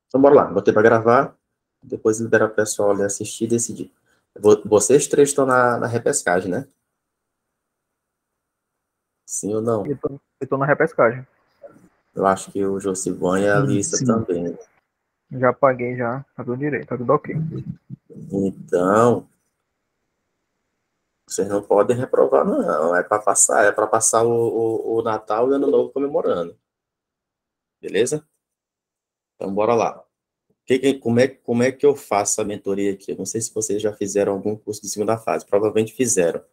Então, bora lá. Botei para gravar. Depois liberar o pessoal ali assistir e decidir. Vocês três estão na repescagem, né? Sim ou não? Eu tô na repescagem. Eu acho que o Josivan e a Sim, Alissa sim. também. Já paguei, já. Tá tudo direito, tá tudo ok. Então, vocês não podem reprovar, não. É para passar o Natal e o Ano Novo comemorando. Beleza? Então, bora lá. Como é que eu faço a mentoria aqui? Eu não sei se vocês já fizeram algum curso de segunda fase. Provavelmente fizeram.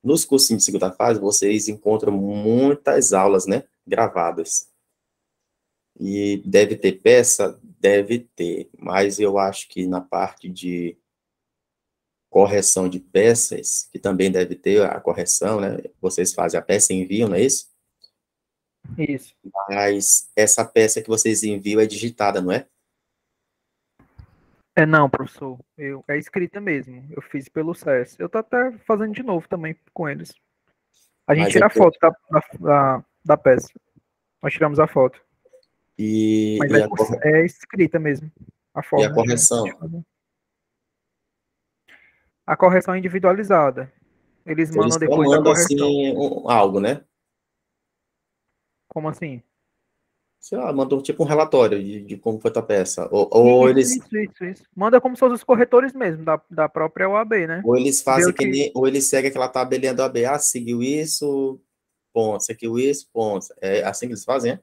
Nos cursinhos de segunda fase, vocês encontram muitas aulas, né? Gravadas. E deve ter peça? Deve ter. Mas eu acho que na parte de correção de peças, que também deve ter a correção, né? Vocês fazem a peça e enviam, não é isso? Isso. Mas essa peça que vocês enviam é digitada, não é? É não, professor. É escrita mesmo. Eu fiz pelo SES. Eu tô até fazendo de novo também com eles. A gente Mas é tira a foto da peça. Nós tiramos a foto. e, Mas e, a, é escrita mesmo. A e a forma de correção? fazer. A correção é individualizada. Eles Eles mandam só depois da mandam correção. assim algo, né? Como assim? Sei lá, mandou tipo um relatório de como foi tua peça. Ou Isso, eles isso, isso, isso. Manda como se fossem os corretores mesmo, da própria UAB, né? Ou eles Vê fazem o que que. nem, ou eles seguem aquela tabelinha do ABA, seguiu isso, ponto, seguiu isso, ponto. É assim que eles fazem, é?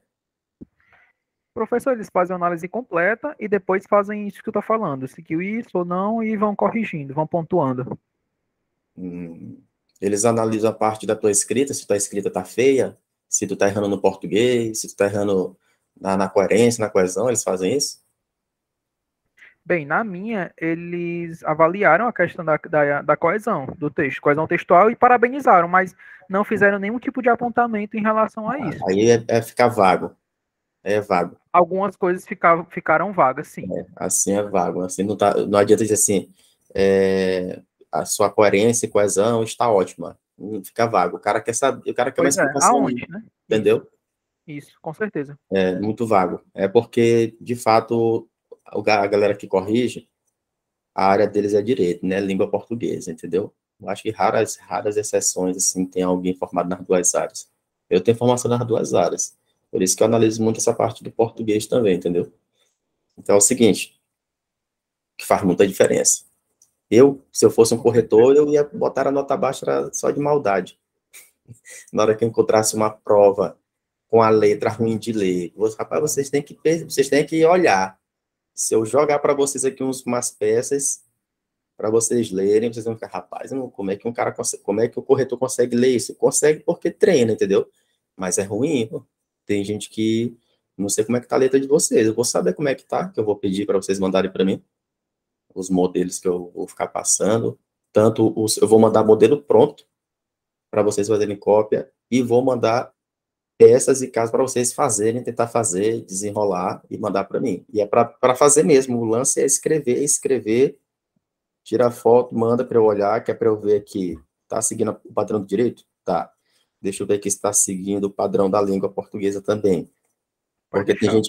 Professor, eles fazem a análise completa e depois fazem isso que eu tô falando. Seguiu isso ou não e vão corrigindo, vão pontuando. Eles analisam a parte da tua escrita, se tua escrita tá feia, se tu tá errando no português, se tu tá errando na coerência, na coesão, eles fazem isso? Bem, na minha, eles avaliaram a questão da coesão do texto, coesão textual, e parabenizaram, mas não fizeram nenhum tipo de apontamento em relação a isso. Aí é ficar vago, é vago. Algumas coisas ficaram vagas, sim. Assim é vago, assim não adianta dizer assim, a sua coerência e coesão está ótima. Fica vago. O cara quer saber, o cara quer uma Pois é, explicação, aonde, né? entendeu? Isso, com certeza. É muito vago. É porque, de fato, a galera que corrige, a área deles é direito, né? Língua portuguesa, entendeu? Eu acho que raras exceções, assim, tem alguém formado nas duas áreas. Eu tenho formação nas duas áreas. Por isso que eu analiso muito essa parte do português também, entendeu? Então é o seguinte, que faz muita diferença. Se eu fosse um Com certeza. corretor, eu ia botar a nota baixa só de maldade. Na hora que eu encontrasse uma prova com a letra ruim de ler, rapaz, vocês têm que olhar. Se eu jogar para vocês aqui umas peças para vocês lerem, vocês vão ficar, rapaz, como é que um cara consegue, como é que o corretor consegue ler isso? Consegue porque treina, entendeu? Mas é ruim, pô. Tem gente que não sei como é que tá a letra de vocês. Eu vou saber como é que tá, que eu vou pedir para vocês mandarem para mim os modelos que eu vou ficar passando. Eu vou mandar modelo pronto para vocês fazerem cópia e vou mandar peças e casos para vocês fazerem, tentar fazer, desenrolar e mandar para mim. E é para fazer mesmo. O lance é escrever, tira a foto, manda para eu olhar, que é para eu ver que está seguindo o padrão do direito? Tá. Deixa eu ver que está seguindo o padrão da língua portuguesa também. Pode Porque deixar.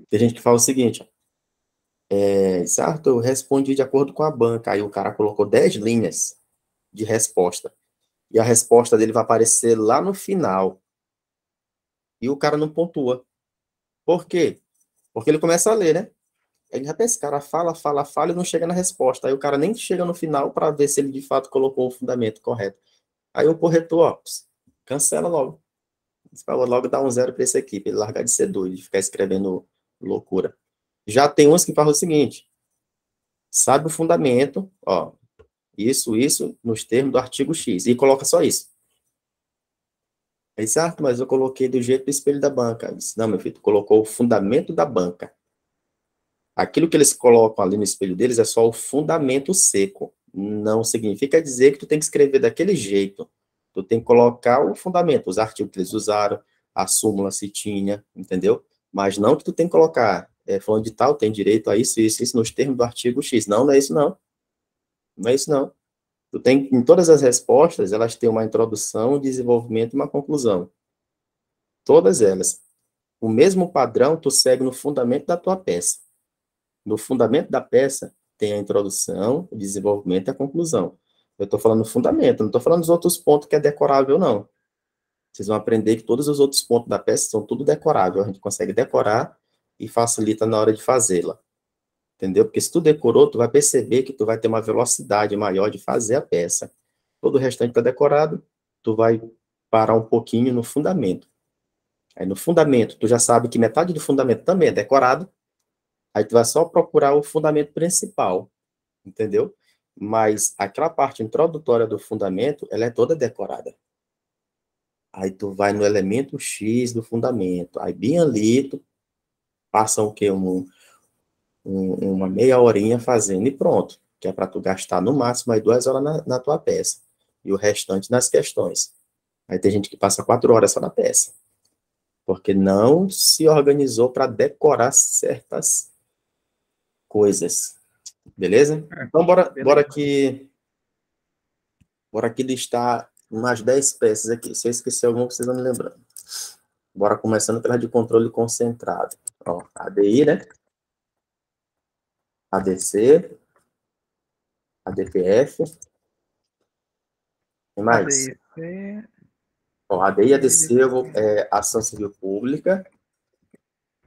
tem gente que fala o seguinte, certo, eu respondi de acordo com a banca, aí o cara colocou 10 linhas de resposta, e a resposta dele vai aparecer lá no final, e o cara não pontua. Por quê? Porque ele começa a ler, né? Ele já pensa, esse cara fala e não chega na resposta. Aí o cara nem chega no final para ver se ele de fato colocou o fundamento correto. Aí o corretor, ó, cancela logo. Logo dá um zero para esse aqui, para ele largar de ser doido, de ficar escrevendo loucura. Já tem uns que falam o seguinte, sabe o fundamento, ó, isso, nos termos do artigo X, e coloca só isso. Aí, certo, mas eu coloquei do jeito do espelho da banca. Eu disse, não, meu filho, tu colocou o fundamento da banca. Aquilo que eles colocam ali no espelho deles é só o fundamento seco. Não significa dizer que tu tem que escrever daquele jeito. Tu tem que colocar o fundamento, os artigos que eles usaram, a súmula se tinha, entendeu? Mas não que tu tem que colocar, falando de tal, tem direito a isso, nos termos do artigo X. Não, não é isso não. Não é isso não. Tu tem, em todas as respostas, elas têm uma introdução, um desenvolvimento e uma conclusão. Todas elas. O mesmo padrão tu segue no fundamento da tua peça. No fundamento da peça, tem a introdução, o desenvolvimento e a conclusão. Eu estou falando do fundamento, não estou falando dos outros pontos que é decorável, não. Vocês vão aprender que todos os outros pontos da peça são tudo decorável. A gente consegue decorar e facilita na hora de fazê-la. Entendeu? Porque se tu decorou, tu vai perceber que tu vai ter uma velocidade maior de fazer a peça. Todo o restante está decorado, tu vai parar um pouquinho no fundamento. Aí no fundamento, tu já sabe que metade do fundamento também é decorado, aí tu vai só procurar o fundamento principal, entendeu? Mas aquela parte introdutória do fundamento, ela é toda decorada. Aí tu vai no elemento X do fundamento, aí bem ali tu passa o quê? Uma meia horinha fazendo e pronto, que é para tu gastar no máximo aí 2 horas na tua peça, e o restante nas questões. Aí tem gente que passa 4 horas só na peça, porque não se organizou para decorar certas coisas, beleza? Então bora aqui listar umas 10 peças aqui, se eu esquecer alguma, vocês vão me lembrando. Bora começando pela de controle concentrado. Ó, ADI, né? ADC, ADPF, e mais? ADC. Ó, ADI e ADC, Ação Civil Pública.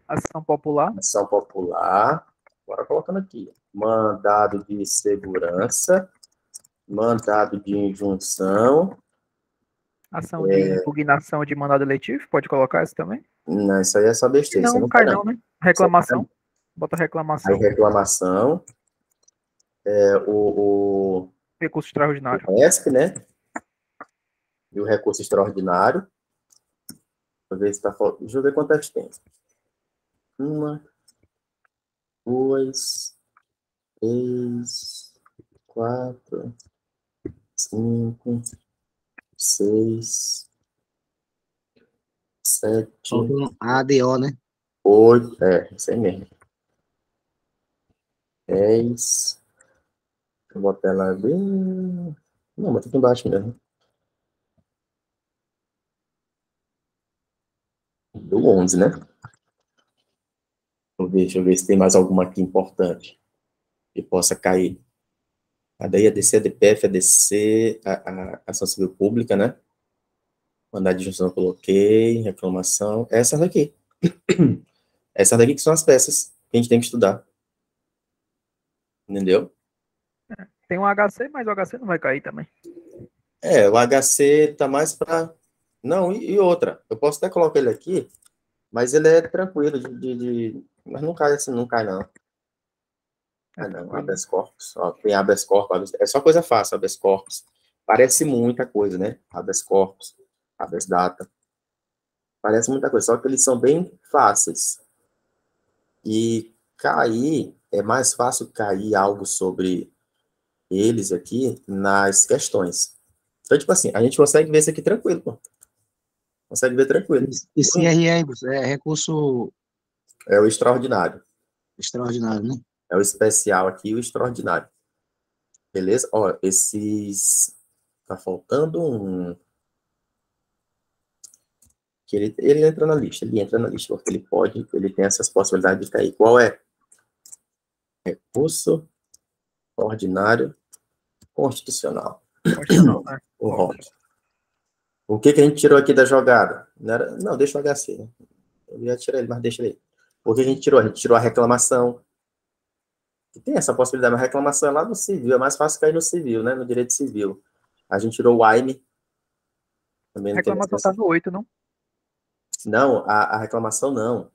Ação Popular. Ação Popular. Bora colocando aqui. Mandado de segurança. Mandado de injunção. Ação de impugnação de mandado eletivo, pode colocar isso também? Não, isso aí é só besteira. Não, não cai não, né? Reclamação. Bota reclamação. Aí reclamação. Recurso extraordinário. O RESP, né? E o recurso extraordinário. Deixa eu ver quantas tem. 1, 2, 3, 4, 5, 6, 7, ADO, né? 8, isso aí mesmo. 10. Vou botar ela bem. Não, mas tá aqui embaixo mesmo. Do 11, né? Deixa eu ver se tem mais alguma aqui importante que possa cair. A daí ADC, ADPF, ADC, a Ação Civil Pública, né? Mandado de injunção eu coloquei, reclamação. Essas daqui. Essas daqui que são as peças que a gente tem que estudar. Entendeu? Tem um HC, mas o HC não vai cair também. O HC tá mais para... Não, e outra. Eu posso até colocar ele aqui, mas ele é tranquilo Mas não cai assim, não cai não. Não, habeas corpus. Ó, tem habeas corpus. É só coisa fácil, habeas corpus. Parece muita coisa, né? Habeas corpus, habeas data. Parece muita coisa, só que eles são bem fáceis. E cair, é mais fácil cair algo sobre eles aqui nas questões. Então, tipo assim, a gente consegue ver isso aqui tranquilo, pô. Consegue ver tranquilo. Esse CRE é recurso... É o extraordinário. Extraordinário, né? É o especial aqui, o extraordinário. Beleza? Ó, esses... Tá faltando um... Que ele entra na lista. Ele entra na lista, porque ele tem essas possibilidades de cair. Qual é? Recurso ordinário constitucional. Constitucional, né? O ROC. O que a gente tirou aqui da jogada? Não, deixa o HC, né? Eu ia tirar ele, mas deixa ele aí. O que a gente tirou? A gente tirou a reclamação. E tem essa possibilidade, mas a reclamação é lá no civil. É mais fácil cair no civil, né? No direito civil. A gente tirou o AIME. Também a reclamação está no 8, não? Não, a reclamação não.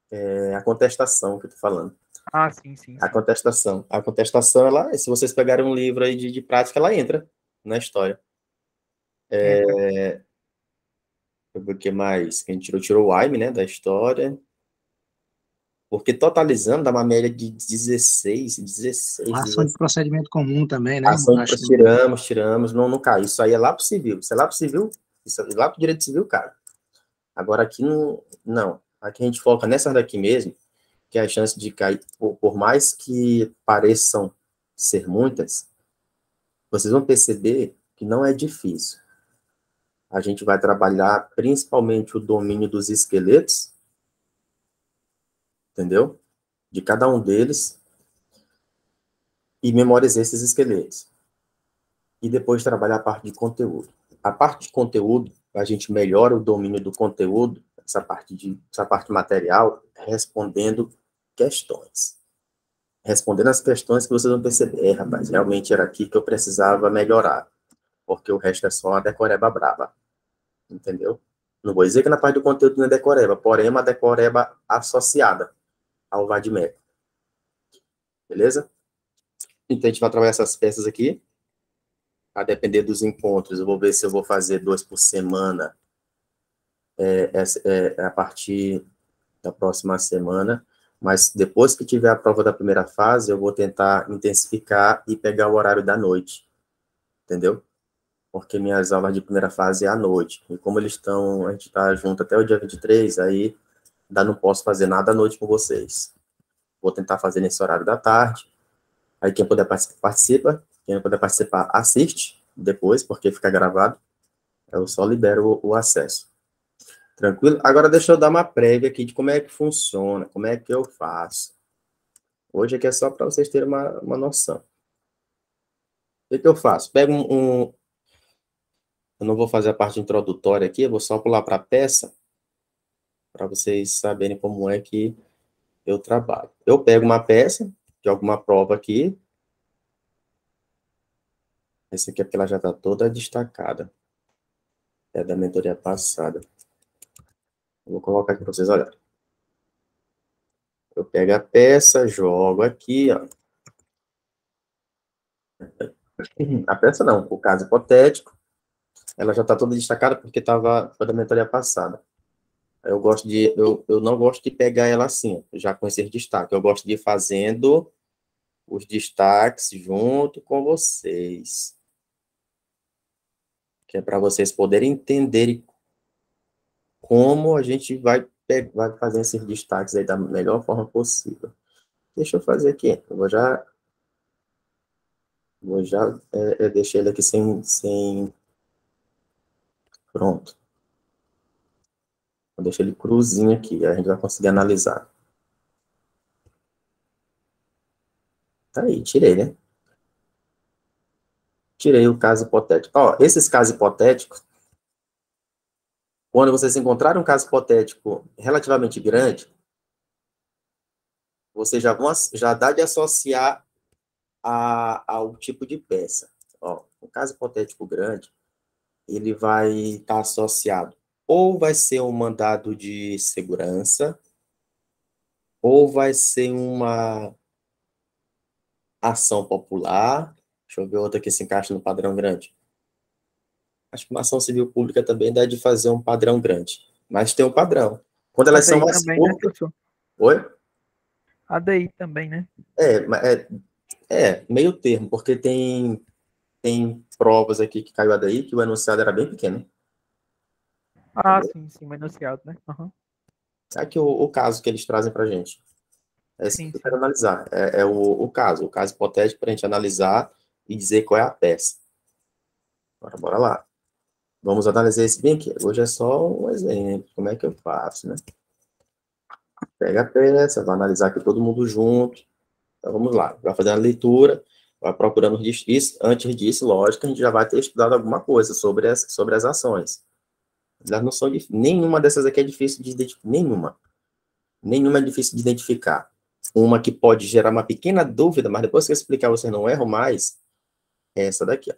É a contestação que eu tô falando. Ah, sim. A contestação. A contestação, ela, se vocês pegarem um livro aí de prática, ela entra na história. O que mais? Que a gente tirou o AIME, né, da história. Porque totalizando dá uma média de 16. Ação de procedimento comum também, né? Tiramos, não cai. Isso aí é lá para o civil. Isso é lá para o civil, isso é lá para o direito civil, cara. Agora aqui não. Aqui a gente foca nessas daqui mesmo, que a chance de cair, por mais que pareçam ser muitas, vocês vão perceber que não é difícil. A gente vai trabalhar principalmente o domínio dos esqueletos, entendeu? De cada um deles, e memorizei esses esqueletos. E depois trabalhar a parte de conteúdo. A parte de conteúdo, a gente melhora o domínio do conteúdo, essa parte material, respondendo questões. Respondendo as questões que vocês vão perceber, rapaz, realmente era aqui que eu precisava melhorar, porque o resto é só uma decoreba braba, entendeu? Não vou dizer que na parte do conteúdo não é decoreba, porém é uma decoreba associada ao Vadmec. Beleza? Então a gente vai trabalhar essas peças aqui, a depender dos encontros, eu vou ver se eu vou fazer 2 por semana, a partir da próxima semana, mas depois que tiver a prova da primeira fase, eu vou tentar intensificar e pegar o horário da noite, entendeu? Porque minhas aulas de primeira fase é à noite, e como a gente está junto até o dia 23, aí ainda não posso fazer nada à noite com vocês. Vou tentar fazer nesse horário da tarde, aí quem puder participa, quem não puder participar assiste depois, porque fica gravado, eu só libero o acesso. Tranquilo? Agora deixa eu dar uma prévia aqui de como é que funciona, como é que eu faço. Hoje aqui é só para vocês terem uma noção. O que eu faço? Pego eu não vou fazer a parte introdutória aqui, eu vou só pular para a peça, para vocês saberem como é que eu trabalho. Eu pego uma peça de alguma prova aqui. Essa aqui é porque ela já está toda destacada. É da mentoria passada. Eu vou colocar aqui para vocês olharem. Eu pego a peça, jogo aqui, ó. A peça não, o caso hipotético. Ela já está toda destacada porque foi da mentoria passada. Eu não gosto de pegar ela assim, já com esses destaques. Eu gosto de ir fazendo os destaques junto com vocês. Que é para vocês poderem entender como a gente vai fazer esses destaques aí da melhor forma possível. Deixa eu fazer aqui. Eu vou já deixar ele aqui sem... Pronto. Vou deixar ele cruzinho aqui, a gente vai conseguir analisar. Tá aí, tirei, né? Tirei o caso hipotético. Ó, esses casos hipotéticos, quando vocês encontrarem um caso hipotético relativamente grande, vocês já dá de associar ao tipo de peça. Ó, um caso hipotético grande, ele vai estar associado ou vai ser um mandado de segurança, ou vai ser uma ação popular. Deixa eu ver outra que se encaixa no padrão grande. Acho que uma ação civil pública também dá de fazer um padrão grande. Mas tem um padrão. Quando elas são mais também, curtas... Né, Oi? ADI também, né? Meio termo, porque tem provas aqui que caiu a daí que o enunciado era bem pequeno. Ah, entendeu? Sim, o enunciado, né? Uhum. Aqui o caso que eles trazem para a gente. É isso que eu quero analisar. O caso hipotético para a gente analisar e dizer qual é a peça. Agora, bora lá. Vamos analisar esse bem aqui. Hoje é só um exemplo. Como é que eu faço, né? Pega a peça, vai analisar aqui todo mundo junto. Então, vamos lá. Vai fazer a leitura, vai procurando isso. Antes disso, lógico, a gente já vai ter estudado alguma coisa sobre as ações. Elas não são nenhuma dessas aqui é difícil de identificar. Nenhuma é difícil de identificar. Uma que pode gerar uma pequena dúvida, mas depois que eu explicar, você não erra mais, é essa daqui, ó.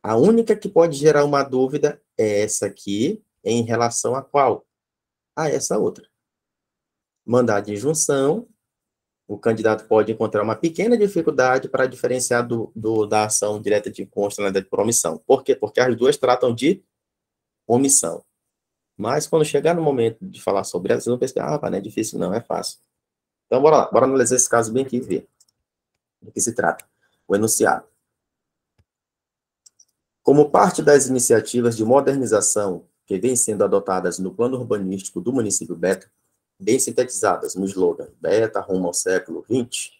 A única que pode gerar uma dúvida é essa aqui, em relação a qual? A essa outra. Mandado de injunção, o candidato pode encontrar uma pequena dificuldade para diferenciar da ação direta de constitucionalidade por omissão. Por quê? Porque as duas tratam de omissão. Mas quando chegar no momento de falar sobre ela, vocês vão pensar, não é difícil não, é fácil. Então, bora lá, bora analisar esse caso bem aqui e ver do que se trata. O enunciado. Como parte das iniciativas de modernização que vêm sendo adotadas no plano urbanístico do município Beta, bem sintetizadas no slogan Beta rumo ao século XX,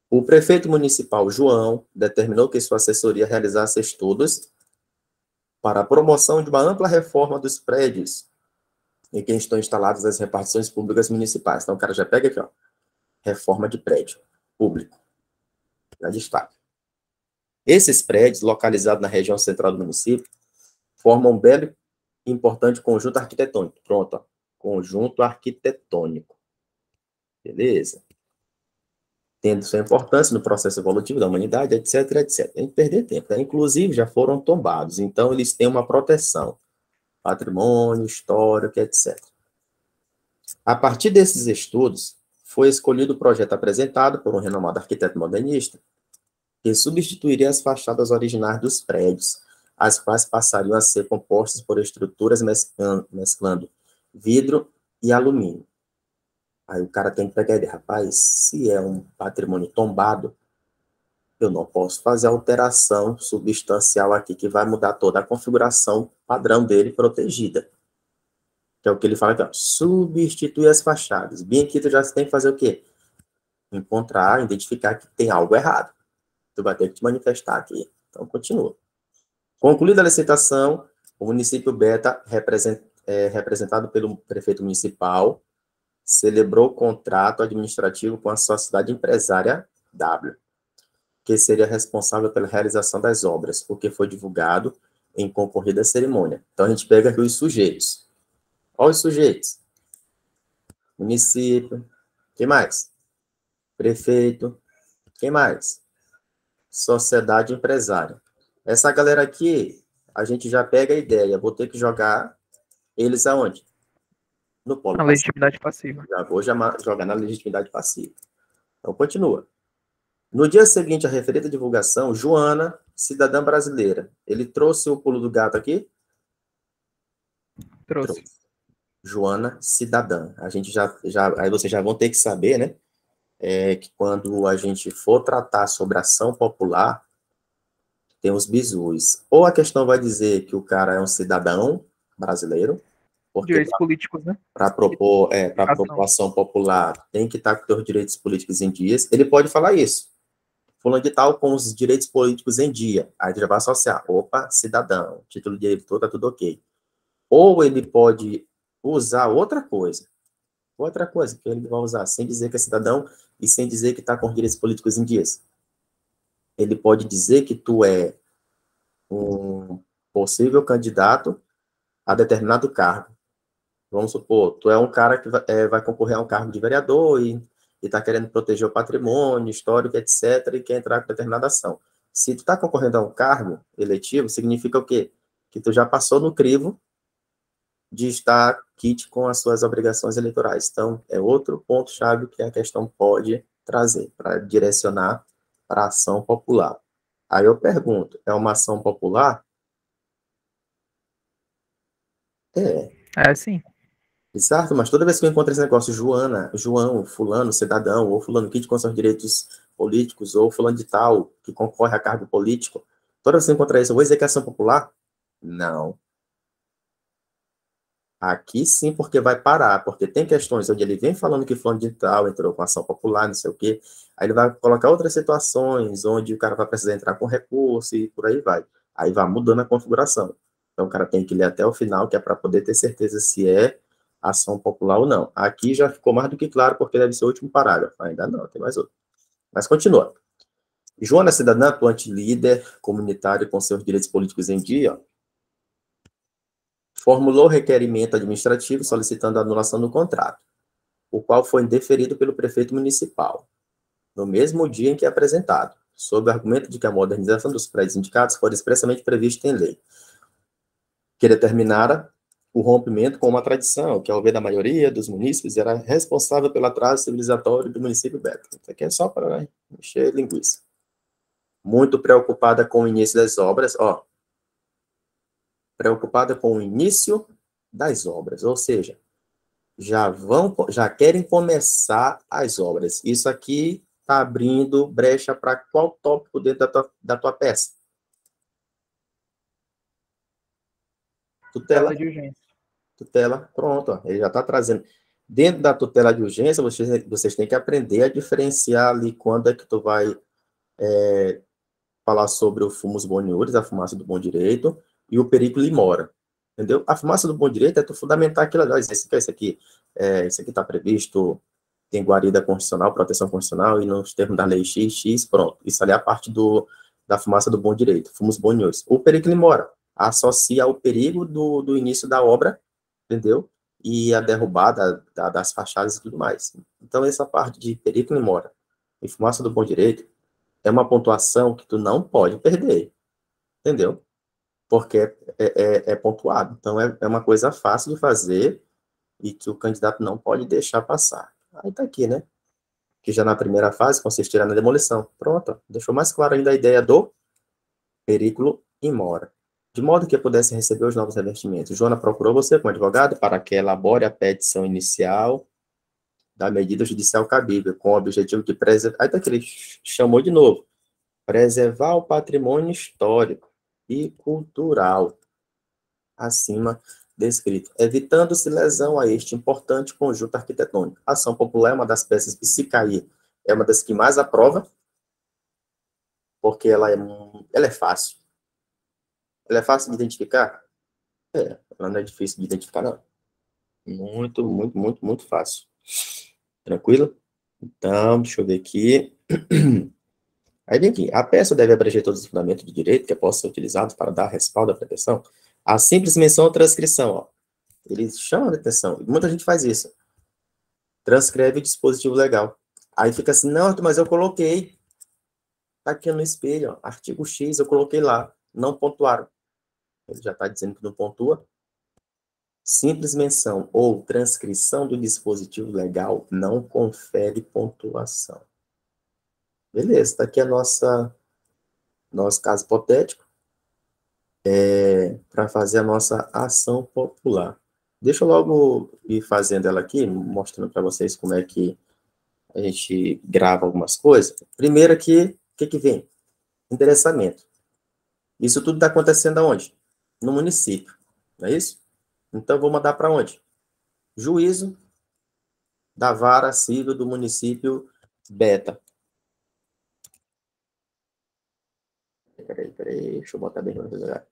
o prefeito municipal João determinou que sua assessoria realizasse estudos para a promoção de uma ampla reforma dos prédios em que estão instaladas as repartições públicas municipais. Então, o cara já pega aqui, ó, reforma de prédio público. Já destaque. Esses prédios, localizados na região central do município, formam um belo e importante conjunto arquitetônico. Pronto, ó. Conjunto arquitetônico. Beleza? Tendo sua importância no processo evolutivo da humanidade, etc, etc. Tem que perder tempo, né? Inclusive, já foram tombados. Então, eles têm uma proteção. Patrimônio, histórico, etc. A partir desses estudos, foi escolhido o projeto apresentado por um renomado arquiteto modernista, que substituiria as fachadas originais dos prédios, as quais passariam a ser compostas por estruturas mesclando vidro e alumínio. Aí o cara tem que pegar a ideia, rapaz, se é um patrimônio tombado, eu não posso fazer alteração substancial aqui, que vai mudar toda a configuração padrão dele protegida. Que é o que ele fala aqui, ó, substitui as fachadas. Bem aqui tu já tem que fazer o quê? Encontrar, identificar que tem algo errado. Tu vai ter que te manifestar aqui. Então, continua. Concluída a licitação, o município Beta, representado pelo prefeito municipal, celebrou o contrato administrativo com a sociedade empresária W, que seria responsável pela realização das obras, o que foi divulgado em concorrida cerimônia. Então, a gente pega aqui os sujeitos. Olha os sujeitos. Município. Quem mais? Prefeito. Quem mais? Sociedade empresária. Essa galera aqui, a gente já pega a ideia. Vou ter que jogar eles aonde? No polo passivo. Legitimidade passiva. Já vou jogar na legitimidade passiva. Então, continua. No dia seguinte à referida divulgação, Joana, cidadã brasileira, ele trouxe o pulo do gato aqui? Trouxe. Joana, cidadã. A gente aí vocês já vão ter que saber, né? Que quando a gente for tratar sobre ação popular, tem os bizus. Ou a questão vai dizer que o cara é um cidadão brasileiro, porque direitos políticos, né? Para propor ação popular, tem que estar com os direitos políticos em dias. Ele pode falar isso. Fulano de tal com os direitos políticos em dia. Aí ele já vai associar. Opa, cidadão, título de eleitor, tá tudo ok. Ou ele pode usar outra coisa que ele vai usar, sem dizer que é cidadão e sem dizer que está com os direitos políticos em dias. Ele pode dizer que tu é um possível candidato a determinado cargo. Vamos supor, tu é um cara que vai concorrer a um cargo de vereador e está querendo proteger o patrimônio histórico, etc., e quer entrar com determinada ação. Se tu está concorrendo a um cargo eletivo, significa o quê? Que tu já passou no crivo de estar quite com as suas obrigações eleitorais. Então, é outro ponto-chave que a questão pode trazer para direcionar para a ação popular. Aí eu pergunto, é uma ação popular? É, sim. Certo? Mas toda vez que eu encontro esse negócio, João, fulano, cidadão, ou fulano quite com seus direitos políticos, ou fulano de tal, que concorre a cargo político, toda vez que eu encontrar isso, eu vou dizer que é ação popular? Não. Aqui sim, porque vai parar, porque tem questões onde ele vem falando que fulano de tal entrou com ação popular, não sei o quê, aí ele vai colocar outras situações onde o cara vai precisar entrar com recurso e por aí vai. Aí vai mudando a configuração. Então o cara tem que ler até o final, que é para poder ter certeza se é ação popular ou não. Aqui já ficou mais do que claro, porque deve ser o último parágrafo. Ainda não, tem mais outro. Mas continua. Joana Cidadã, atuante líder comunitário com seus direitos políticos em dia, formulou requerimento administrativo solicitando a anulação do contrato, o qual foi indeferido pelo prefeito municipal, no mesmo dia em que é apresentado, sob o argumento de que a modernização dos prédios indicados foi expressamente prevista em lei, que determinara o rompimento com uma tradição, que, ao ver da maioria dos munícipes, era responsável pelo atraso civilizatório do município Beta. Isso aqui é só para encher linguiça. Muito preocupada com o início das obras, preocupada com o início das obras, ou seja, já querem começar as obras. Isso aqui está abrindo brecha para qual tópico dentro da tua peça? Tutela de urgência. Tutela, pronto, ó, ele já está trazendo. Dentro da tutela de urgência, vocês têm que aprender a diferenciar ali quando é que tu vai falar sobre o fumus boniuris, a fumaça do bom direito, e o perigo lhe mora. Entendeu? A fumaça do bom direito é tu fundamentar aquilo ali, isso aqui está previsto tem guarida constitucional, proteção constitucional, e nos termos da lei X, pronto. Isso ali é a parte da fumaça do bom direito, fumus bonius. O perigo mora, associa ao perigo do início da obra, entendeu? E a derrubada das fachadas e tudo mais. Então, essa parte de perigo mora e fumaça do bom direito é uma pontuação que tu não pode perder, entendeu? Porque é pontuado. Então, é uma coisa fácil de fazer e que o candidato não pode deixar passar. Aí tá aqui, né? Que já na primeira fase consistirá na demolição. Pronto, deixou mais claro ainda a ideia do perigo mora. De modo que eu pudesse receber os novos revestimentos. Joana procurou você como advogado para que elabore a petição inicial da medida judicial cabível, com o objetivo de preservar. Aí tá que ele chamou de novo. Preservar o patrimônio histórico e cultural acima descrito, evitando-se lesão a este importante conjunto arquitetônico. A ação popular é uma das peças que, se cair, é uma das que mais aprova, porque ela é fácil. Ela é fácil de identificar? Ela não é difícil de identificar, não. Muito, muito, muito, muito fácil. Tranquilo? Então, deixa eu ver aqui. Aí vem aqui. A peça deve abranger todos os fundamentos de direito que possam ser utilizados para dar respaldo à pretensão. A simples menção ou transcrição, ó. Eles chamam a atenção. Muita gente faz isso. Transcreve o dispositivo legal. Aí fica assim, não, mas eu coloquei. Tá aqui no espelho, ó, artigo X, eu coloquei lá. Não pontuaram. Ele já está dizendo que não pontua. Simples menção ou transcrição do dispositivo legal não confere pontuação. Beleza, está aqui nosso caso hipotético para fazer a nossa ação popular. Deixa eu logo ir fazendo ela aqui, mostrando para vocês como é que a gente grava algumas coisas. Primeiro aqui, o que vem? Endereçamento. Isso tudo está acontecendo aonde? No município, não é isso? Então, vou mandar para onde? Juízo da Vara Civil do município Beta. Peraí, deixa eu botar bem no lugar.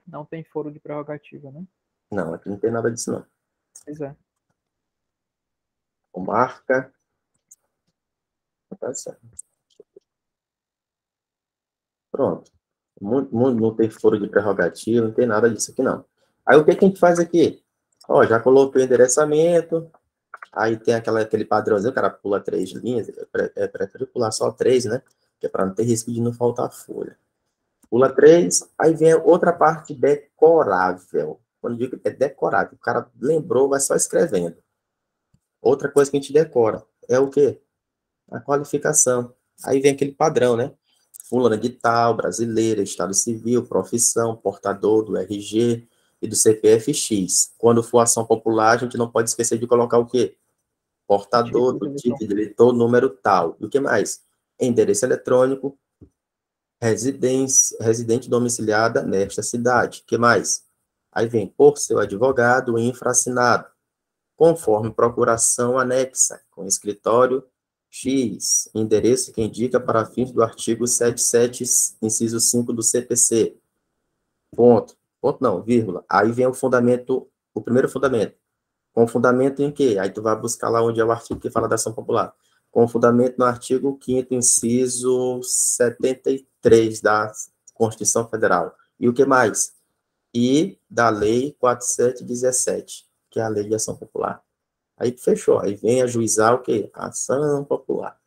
Não tem foro de prerrogativa, né? Não, aqui não tem nada disso, não. Pois é. Comarca. Tá certo. Pronto. Não tem foro de prerrogativa, não tem nada disso aqui, não. Aí, o que a gente faz aqui? Ó, já coloquei o endereçamento. Aí tem aquele padrãozinho, o cara pula 3 linhas. Prefere pular só 3, né? Que é para não ter risco de não faltar folha. Pula 3, aí vem outra parte decorável. Quando digo é decorável, o cara lembrou, vai só escrevendo. Outra coisa que a gente decora é o quê? A qualificação. Aí vem aquele padrão, né? Fulana de tal, brasileira, estado civil, profissão, portador do RG e do CPF X. Quando for ação popular, a gente não pode esquecer de colocar o quê? Portador do título de eleitor, número tal. E o que mais? Endereço eletrônico, residente domiciliada nesta cidade. O que mais? Aí vem, por seu advogado infraassinado, conforme procuração anexa, com escritório X, endereço que indica para fins do artigo 77, inciso 5 do CPC. Ponto. Ponto não, vírgula. Aí vem o primeiro fundamento. Com fundamento em quê? Aí tu vai buscar lá onde é o artigo que fala da ação popular. Com fundamento no artigo 5º, inciso 73 da Constituição Federal. E o que mais? E da Lei 4717, que é a Lei de Ação Popular. Aí fechou. Aí vem ajuizar o quê? Ação popular.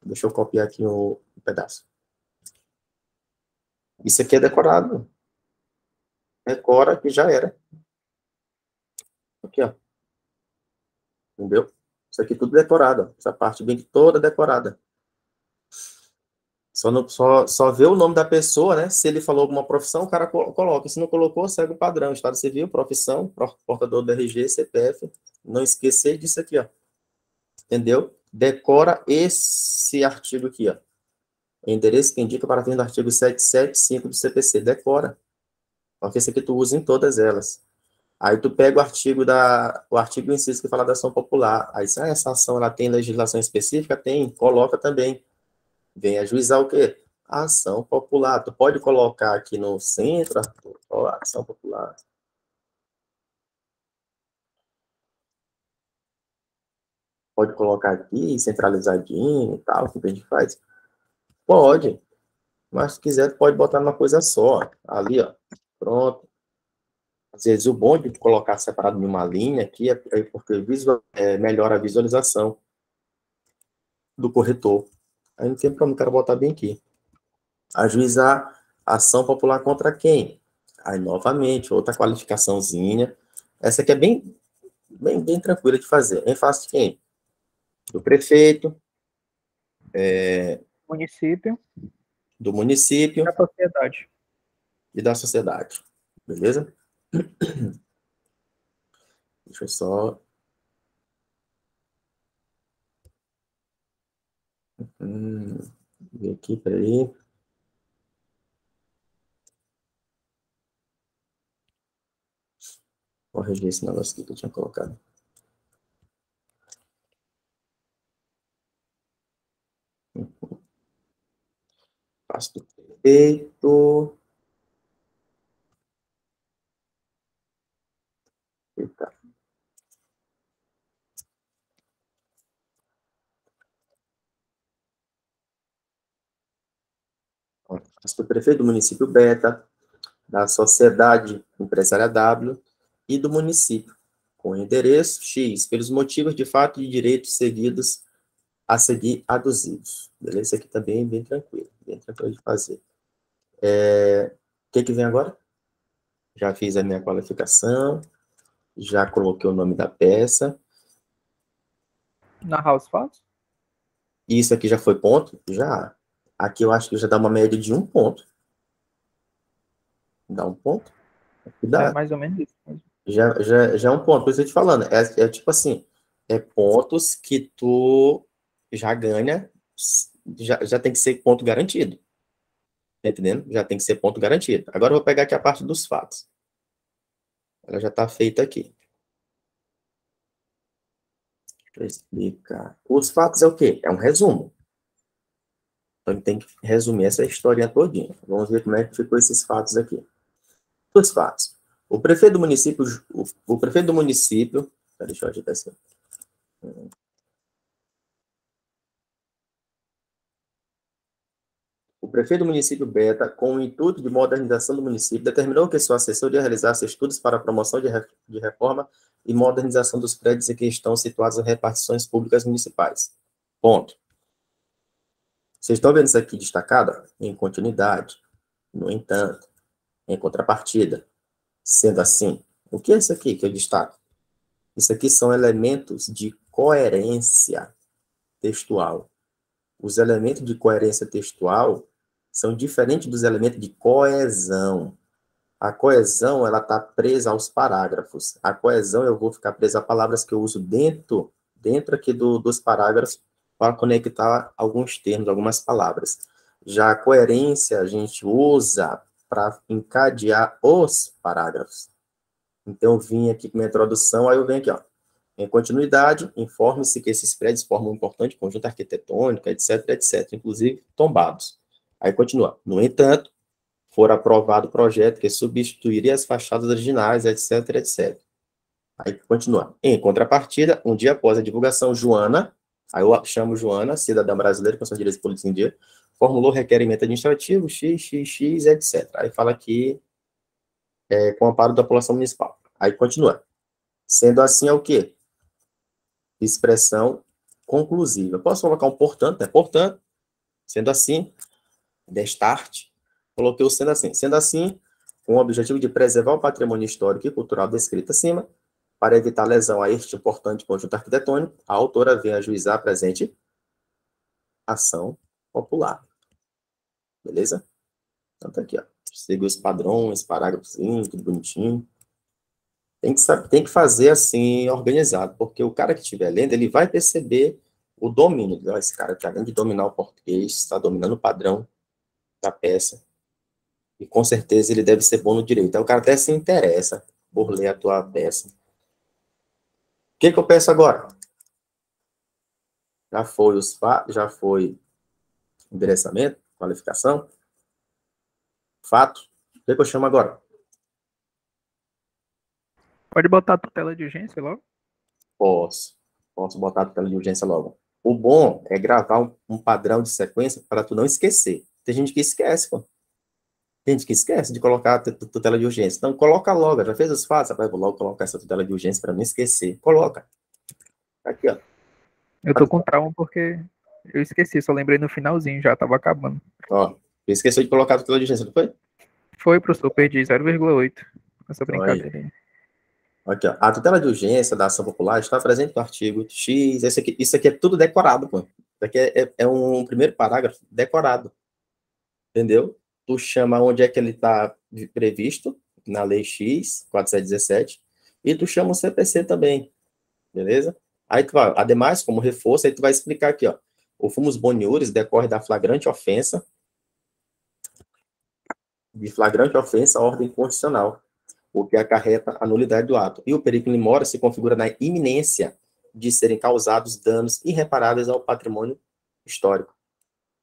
Deixa eu copiar aqui um pedaço. Isso aqui é decorado. Decora que já era. Aqui, ó. Entendeu? Isso aqui tudo decorado. Essa parte vem toda decorada. Só vê o nome da pessoa, né? Se ele falou alguma profissão, o cara coloca. Se não colocou, segue o padrão. Estado civil, profissão, portador do RG, CPF. Não esquecer disso aqui, ó. Entendeu? Decora esse artigo aqui, ó. Endereço que indica para fins do artigo 775 do CPC. Decora. Porque esse aqui tu usa em todas elas. Aí tu pega o artigo inciso que fala da ação popular. Aí, se essa ação ela tem legislação específica, tem, coloca também. Vem ajuizar o quê? A ação popular. Tu pode colocar aqui no centro, Arthur, ó, a ação popular. pode colocar aqui, centralizadinho e tal, o que a gente faz? Pode, mas se quiser, pode botar numa coisa só. Ali, ó, pronto. Às vezes o bom de colocar separado em uma linha aqui é porque melhora a visualização do corretor. Aí não tem problema, quero botar bem aqui. Ajuizar ação popular contra quem? Aí, novamente, outra qualificaçãozinha. Essa aqui é bem tranquila de fazer. Em face de quem? Do prefeito, Município. do município Da sociedade. e da sociedade. Beleza? Deixa eu só... ver aqui, peraí. Vou corrigir esse negócio aqui que eu tinha colocado. Passo do prefeito. Eita. Passo do prefeito do município Beta, da sociedade empresária W e do município, com endereço X, pelos motivos de fato e de direitos seguidos a seguir aduzidos. Beleza? Isso aqui tá bem tranquilo de fazer. O que vem agora? Já fiz a minha qualificação, já coloquei o nome da peça. Narrar os fatos? Isso aqui já foi ponto? Já. Aqui eu acho que já dá uma média de 1 ponto. Dá 1 ponto? Dá. É mais ou menos isso. Já é 1 ponto. Por isso eu tô te falando. É tipo assim, pontos que tu já ganha, já tem que ser ponto garantido. Tá entendendo? Já tem que ser ponto garantido. Agora eu vou pegar aqui a parte dos fatos. Ela já está feita aqui. Deixa eu explicar. Os fatos é o quê? É um resumo. Então, tem que resumir essa historinha todinha. Vamos ver como é que ficou esses fatos aqui. Os fatos. O prefeito do município... Deixa eu agitar assim. O prefeito do município Beta, com o intuito de modernização do município, determinou que sua assessoria realizasse estudos para a promoção de reforma e modernização dos prédios em que estão situadas as repartições públicas municipais. Ponto. Vocês estão vendo isso aqui destacado? Em continuidade, no entanto, em contrapartida. Sendo assim, o que é isso aqui que eu destaco? Isso aqui são elementos de coerência textual. Os elementos de coerência textual são diferentes dos elementos de coesão. A coesão, ela está presa aos parágrafos. A coesão, eu vou ficar presa a palavras que eu uso dentro aqui dos parágrafos para conectar alguns termos, algumas palavras. Já a coerência, a gente usa para encadear os parágrafos. Então, eu vim aqui com minha introdução, aí eu venho aqui, ó. Em continuidade, informe-se que esses prédios formam um importante conjunto arquitetônico, etc., inclusive tombados. Aí continua. No entanto, for aprovado o projeto que substituiria as fachadas originais, etc. Aí continua. Em contrapartida, um dia após a divulgação, Joana, aí eu chamo Joana, cidadã brasileira com seus direitos políticos em dia, formulou requerimento administrativo, XXX, etc. Aí fala aqui, com amparo da população municipal. Aí continua. Sendo assim, é o quê? Expressão conclusiva. Eu posso colocar um portanto, né? Portanto, sendo assim, destarte, coloquei o sendo assim. Sendo assim, com o objetivo de preservar o patrimônio histórico e cultural descrito acima, para evitar lesão a este importante conjunto arquitetônico, a autora vem ajuizar a presente ação popular. Beleza? Então tá aqui, ó. Siga os padrões, parágrafozinho, tudo bonitinho. Tem que fazer assim, organizado, porque o cara que estiver lendo, ele vai perceber o domínio. Esse cara que, além de dominar o português, está dominando o padrão da peça. E com certeza ele deve ser bom no direito. Então o cara até se interessa por ler a tua peça. O que eu peço agora? Já foi endereçamento, qualificação, fato. O que eu chamo agora? Pode botar a tutela de urgência logo? Posso. Posso botar a tutela de urgência logo. O bom é gravar um padrão de sequência para tu não esquecer. Tem gente que esquece, pô. Tem gente que esquece de colocar a tutela de urgência. Então, coloca logo. Já fez os fatos? Rapaz, vou logo colocar essa tutela de urgência para não esquecer. Coloca. Aqui, ó. Eu tô com trauma porque eu esqueci, só lembrei no finalzinho, já tava acabando. Ó, esqueceu de colocar a tutela de urgência, não foi? Foi, professor, perdi 0,8 essa Então, brincadeira aí. Aqui, ó. A tutela de urgência da ação popular está presente no artigo X. Isso aqui é tudo decorado, pô. Isso aqui é um primeiro parágrafo decorado. Entendeu? Tu chama onde é que ele está previsto, na lei X, 4717, e tu chama o CPC também. Beleza? Aí tu vai, ademais, como reforço, aí tu vai explicar aqui, ó. O fumus boniuris decorre da flagrante ofensa, à ordem constitucional, o que acarreta a nulidade do ato. E o periculum in mora se configura na iminência de serem causados danos irreparáveis ao patrimônio histórico.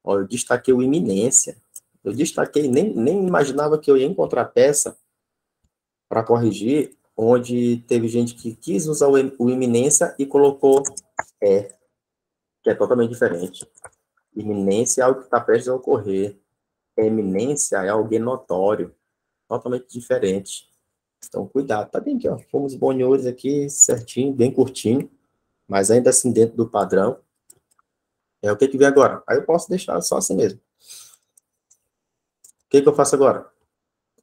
Ó, eu destaquei o iminência. Eu destaquei, nem imaginava que eu ia encontrar peça para corrigir, onde teve gente que quis usar o iminência e colocou que é totalmente diferente. Iminência é algo que está prestes a ocorrer. Eminência é alguém notório, totalmente diferente. Então, cuidado. Tá bem aqui, ó. Fomos boniores aqui, certinho, bem curtinho, mas ainda assim dentro do padrão. É o que vem agora. Aí eu posso deixar só assim mesmo. O que eu faço agora?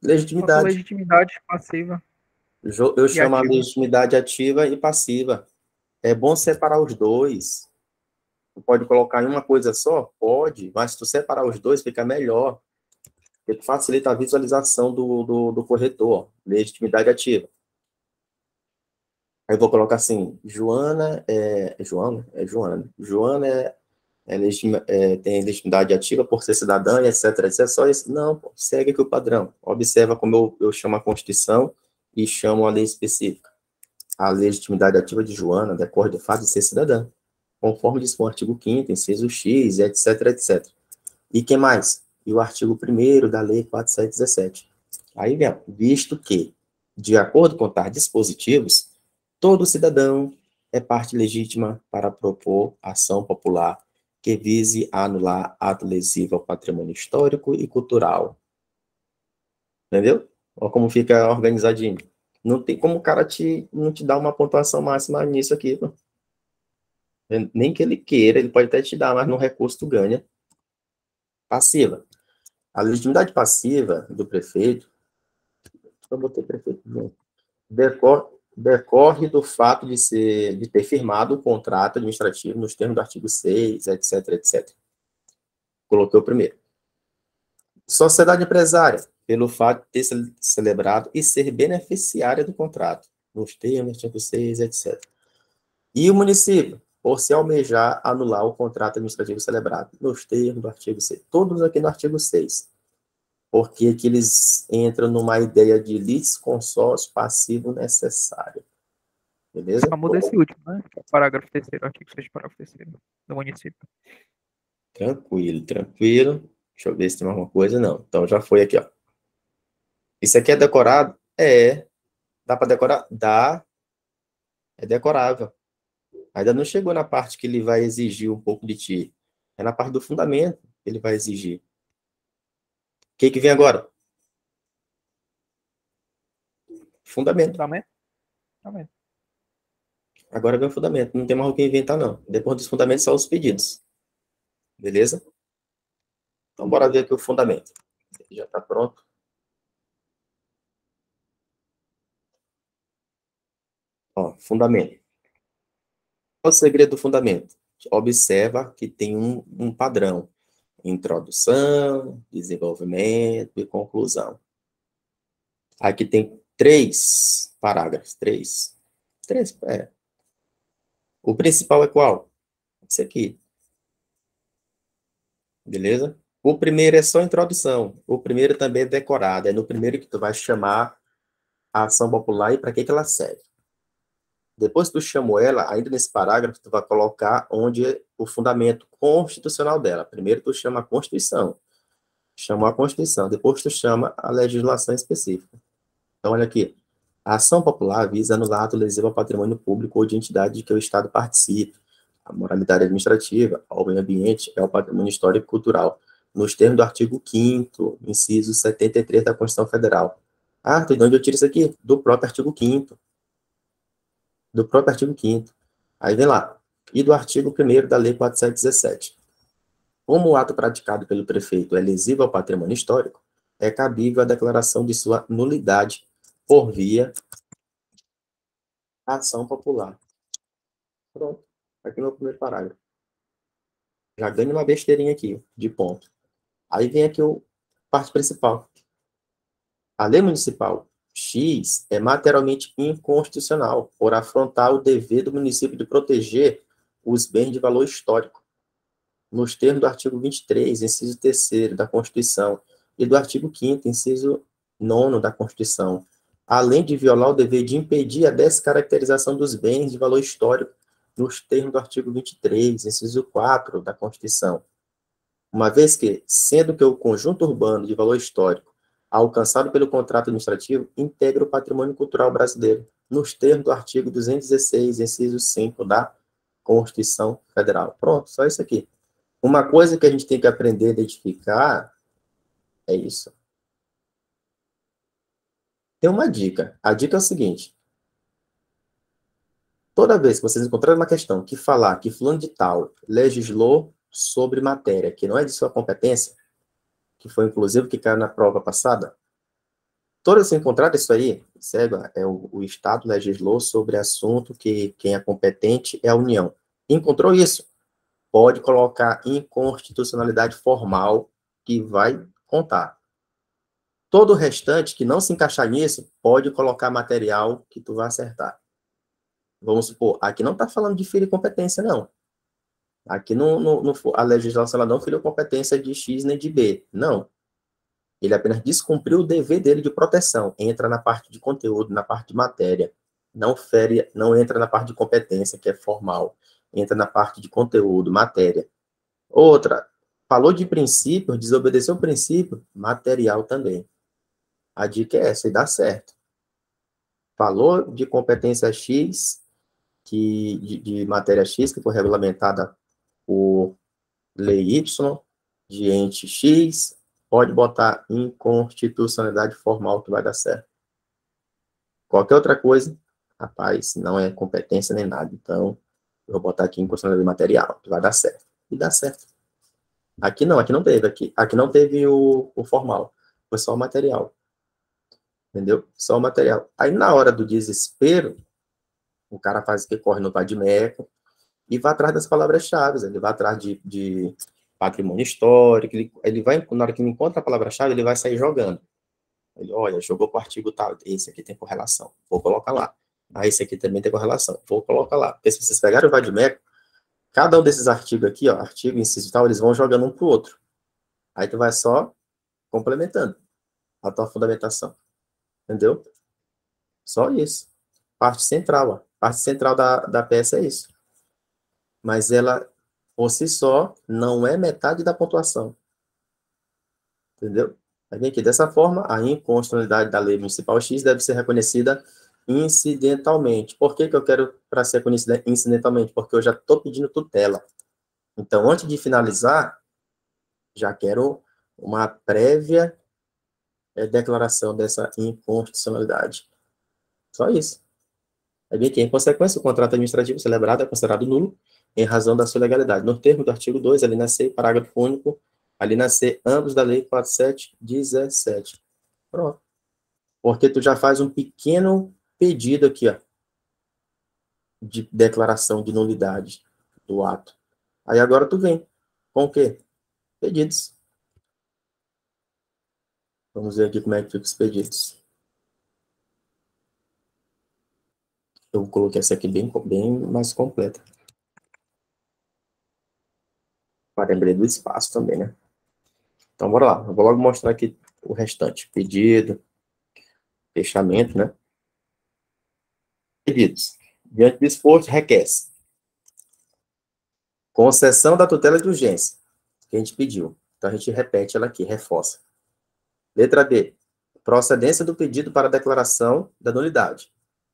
Legitimidade. Legitimidade passiva. Eu chamo a legitimidade ativa e passiva. É bom separar os dois. Tu pode colocar em uma coisa só? Pode, mas se tu separar os dois, fica melhor. Porque facilita a visualização do corretor. Legitimidade ativa. Aí eu vou colocar assim, Joana tem legitimidade ativa por ser cidadã e etc, etc. Só isso? Não, pô, segue aqui o padrão. Observa como eu chamo a Constituição e chamo a lei específica. A legitimidade ativa de Joana decorre do fato de ser cidadã, conforme diz o artigo 5º, inciso X, etc, etc. E que mais? E o artigo 1º da lei 4717. Aí, visto que, de acordo com tais dispositivos, todo cidadão é parte legítima para propor ação popular que vise anular ato lesivo ao patrimônio histórico e cultural. Entendeu? Olha como fica organizadinho. Não tem como o cara não te dar uma pontuação máxima nisso aqui. Pô. Nem que ele queira, ele pode até te dar, mas no recurso tu ganha. Passiva. A legitimidade passiva do prefeito, eu botei prefeito, decorre do fato de ter firmado o contrato administrativo nos termos do artigo 6, etc, etc. Coloquei o primeiro. Sociedade empresária, pelo fato de ter celebrado e ser beneficiária do contrato, nos termos do artigo 6, etc. E o município, por se almejar anular o contrato administrativo celebrado, nos termos do artigo 6. Todos aqui no artigo 6. Porque aqui eles entram numa ideia de litisconsórcio passivo necessário. Beleza? Só muda esse último, né? Parágrafo 3º, artigo 6, parágrafo 3º do município. Tranquilo, tranquilo. Deixa eu ver se tem alguma coisa. Não. Então já foi aqui, ó. Isso aqui é decorado? É. Dá para decorar? Dá. É decorável. Ainda não chegou na parte que ele vai exigir um pouco de ti. É na parte do fundamento que ele vai exigir. O que vem agora? Fundamento. Fundamento. Agora vem o fundamento. Não tem mais o que inventar, não. Depois dos fundamentos, só os pedidos. Beleza? Então, bora ver aqui o fundamento. Aqui já está pronto. Ó, fundamento. Qual é o segredo do fundamento? Observa que tem um padrão. Introdução, desenvolvimento e conclusão. Aqui tem 3 parágrafos. 3. O principal é qual? Esse aqui. Beleza? O primeiro é só introdução. O primeiro também é decorado. É no primeiro que tu vai chamar a ação popular e para que ela serve. Depois que tu chamou ela, ainda nesse parágrafo, tu vai colocar onde é o fundamento constitucional dela. Primeiro tu chama a Constituição. Chamou a Constituição. Depois tu chama a legislação específica. Então, olha aqui. A ação popular visa anular ato lesivo ao patrimônio público ou de entidade de que o Estado participe. A moralidade administrativa, ao meio ambiente, é o patrimônio histórico e cultural, nos termos do artigo 5º, inciso 73 da Constituição Federal. Ah, de onde eu tiro isso aqui? Do próprio artigo 5º. Do próprio artigo 5º. Aí vem lá. E do artigo 1º da Lei 4717. Como o ato praticado pelo prefeito é lesivo ao patrimônio histórico, é cabível a declaração de sua nulidade por via ação popular. Pronto. Aqui no primeiro parágrafo. Já ganho uma besteirinha aqui, de ponto. Aí vem aqui o parte principal. A lei municipal X é materialmente inconstitucional por afrontar o dever do município de proteger os bens de valor histórico, nos termos do artigo 23, inciso 3º da Constituição, e do artigo 5º, inciso 9º da Constituição, além de violar o dever de impedir a descaracterização dos bens de valor histórico, nos termos do artigo 23, inciso 4 da Constituição. Uma vez que, sendo que o conjunto urbano de valor histórico alcançado pelo contrato administrativo integra o patrimônio cultural brasileiro, nos termos do artigo 216, inciso 5 da Constituição Federal. Pronto, só isso aqui. Uma coisa que a gente tem que aprender a identificar é isso. Tem uma dica. A dica é o seguinte. Toda vez que vocês encontrarem uma questão que falar que fulano de tal legislou sobre matéria que não é de sua competência, que foi inclusive que caiu na prova passada, toda vez que encontrar isso aí, o Estado legislou sobre assunto que quem é competente é a União. Encontrou isso? Pode colocar inconstitucionalidade formal que vai contar. Todo o restante que não se encaixar nisso, pode colocar material que tu vai acertar. Vamos supor, aqui não está falando de ferir competência, não. Aqui a legislação ela não feriu competência de X nem de B. Não. Ele apenas descumpriu o dever dele de proteção. Entra na parte de conteúdo, na parte de matéria. Não entra na parte de competência, que é formal. Entra na parte de conteúdo, matéria. Outra, falou de princípio, desobedeceu o princípio, material também. A dica é essa, e dá certo. Falou de competência X, de matéria X, que foi regulamentada por lei Y, de ente X, pode botar inconstitucionalidade formal que vai dar certo. Qualquer outra coisa, rapaz, não é competência nem nada. Então, eu vou botar aqui inconstitucionalidade material, que vai dar certo. E dá certo. Aqui não teve. Aqui não teve o formal. Foi só o material. Entendeu? Só o material. Aí, na hora do desespero, o cara faz o que corre no vadimeco e vai atrás das palavras-chave. Ele vai atrás de patrimônio histórico. Ele vai, na hora que ele encontra a palavra-chave, ele vai sair jogando. Ele, olha, jogou para o artigo tal. Esse aqui tem correlação. Vou colocar lá. Ah, esse aqui também tem correlação. Vou colocar lá. Porque se vocês pegarem o vadimeco, cada um desses artigos aqui, ó, artigo, inciso e tal, eles vão jogando um para o outro. Aí tu vai só complementando a tua fundamentação. Entendeu? Só isso. Parte central, ó. Parte central da peça é isso. Mas ela, por si só, não é metade da pontuação. Entendeu? Aí vem aqui, dessa forma, a inconstitucionalidade da lei municipal X deve ser reconhecida incidentalmente. Por que eu quero para ser reconhecida incidentalmente? Porque eu já estou pedindo tutela. Então, antes de finalizar, já quero uma prévia declaração dessa inconstitucionalidade. Só isso. Aí vem aqui, em consequência, o contrato administrativo celebrado é considerado nulo em razão da sua legalidade. No termo do artigo 2, alínea C, parágrafo único, alínea C, ambos da lei 4717. Pronto. Porque tu já faz um pequeno pedido aqui, ó, de declaração de nulidade do ato. Aí agora tu vem com o quê? Pedidos. Vamos ver aqui como é que fica os pedidos. Eu coloquei essa aqui bem mais completa. Lembrei do espaço também, né? Então, bora lá. Eu vou logo mostrar aqui o restante. Pedido, fechamento, né? Pedidos. Diante do exposto, requer-se concessão da tutela de urgência, que a gente pediu. Então, a gente repete ela aqui, reforça. Letra B. Procedência do pedido para declaração da nulidade.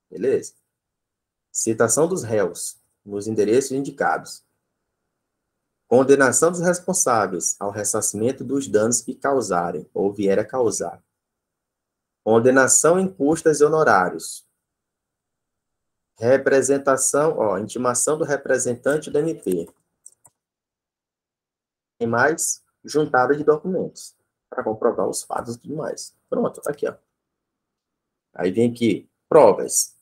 Beleza? Citação dos réus nos endereços indicados. Condenação dos responsáveis ao ressarcimento dos danos que causarem ou vier a causar. Condenação em custas e honorários. Representação, intimação do representante do MP. E mais, juntada de documentos para comprovar os fatos e tudo mais. Pronto, tá aqui, ó. Aí vem aqui, provas.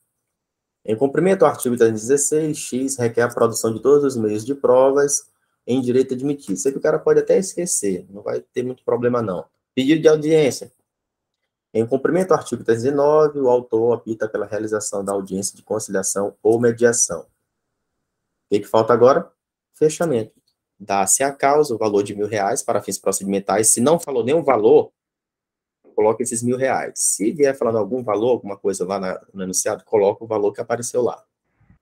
Em cumprimento ao artigo 316, X requer a produção de todos os meios de provas em direito admitido. Isso aí que o cara pode até esquecer, não vai ter muito problema, não. Pedido de audiência. Em cumprimento ao artigo 309, o autor opta pela realização da audiência de conciliação ou mediação. O que falta agora? Fechamento. Dá-se a causa o valor de R$ 1.000 para fins procedimentais. Se não falou nenhum valor, coloca esses R$ 1.000. Se vier falando algum valor, alguma coisa lá no enunciado, coloca o valor que apareceu lá.